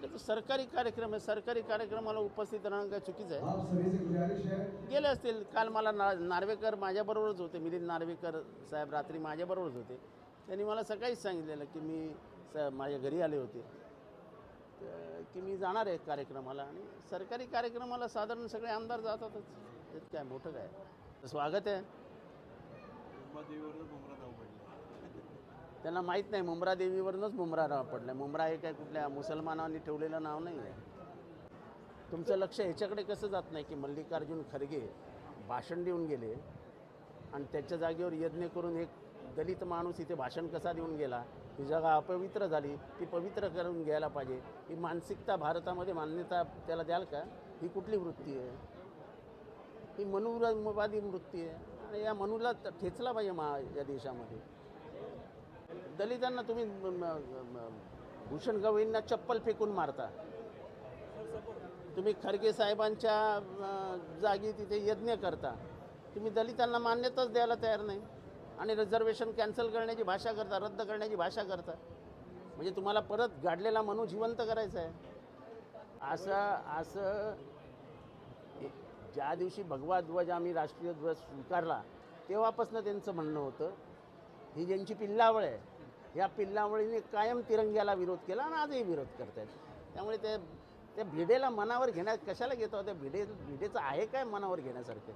अरे तो सरकारी कार्यक्रम आहे, सरकारी कार्यक्रमाला उपस्थित राहणं काय चुकीचं आहे? आप सभी से गुजारिश है गेले असतील. काल मला नार्वेकर माझ्याबरोबरच होते, मिलिंद नार्वेकर साहेब रात्री माझ्याबरोबरच होते. त्यांनी मला सकाळीच सांगितलेलं की मी माझ्या घरी आले होते की मी जाणार आहे कार्यक्रमाला. आणि सरकारी कार्यक्रमाला साधारण सगळे आमदार जातातच, त्यात काय मोठं काय. स्वागत आहे. त्यांना माहीत नाही, मुंब्रा देवीवरूनच मुंब्रा नाव पडलं. मुंब्रा हे काय कुठल्या मुसलमानांनी ठेवलेलं नाव नाही आहे. तुमचं लक्ष ह्याच्याकडे कसं जात नाही की मल्लिकार्जुन खरगे भाषण देऊन गेले आणि त्याच्या जागेवर यज्ञ करून एक दलित माणूस इथे भाषण कसा देऊन गेला, ही जागा अपवित्र झाली, ती पवित्र करून घ्यायला पाहिजे. ही मानसिकता भारतामध्ये मान्यता त्याला द्याल का? ही कुठली वृत्ती आहे? ही मनुवादी वृत्ती आहे आणि या मनूला ठेचला पाहिजे या देशामध्ये. दलितांना तुम्ही भूषण गवईंना चप्पल फेकून मारता. तुम्ही खरगे साहेबांच्या जागी तिथे यज्ञ करता. तुम्ही दलितांना मान्यताच द्यायला तयार नाही आणि रिझर्वेशन कॅन्सल करण्याची भाषा करता, रद्द करण्याची भाषा करता. म्हणजे तुम्हाला परत गाडलेला मनू जिवंत करायचा आहे. असं ज्या दिवशी भगवा ध्वज आम्ही राष्ट्रीय ध्वज स्वीकारला तेव्हापासून त्यांचं म्हणणं होतं ही ज्यांची पिल्लावळ आहे, या पिल्लावळीने कायम तिरंग्याला विरोध केला आणि आजही विरोध करत आहेत. त्यामुळे त्या भिडेला मनावर घेण्यात कशाला घेतो? त्या भिडेचं आहे काय मनावर घेण्यासारखं?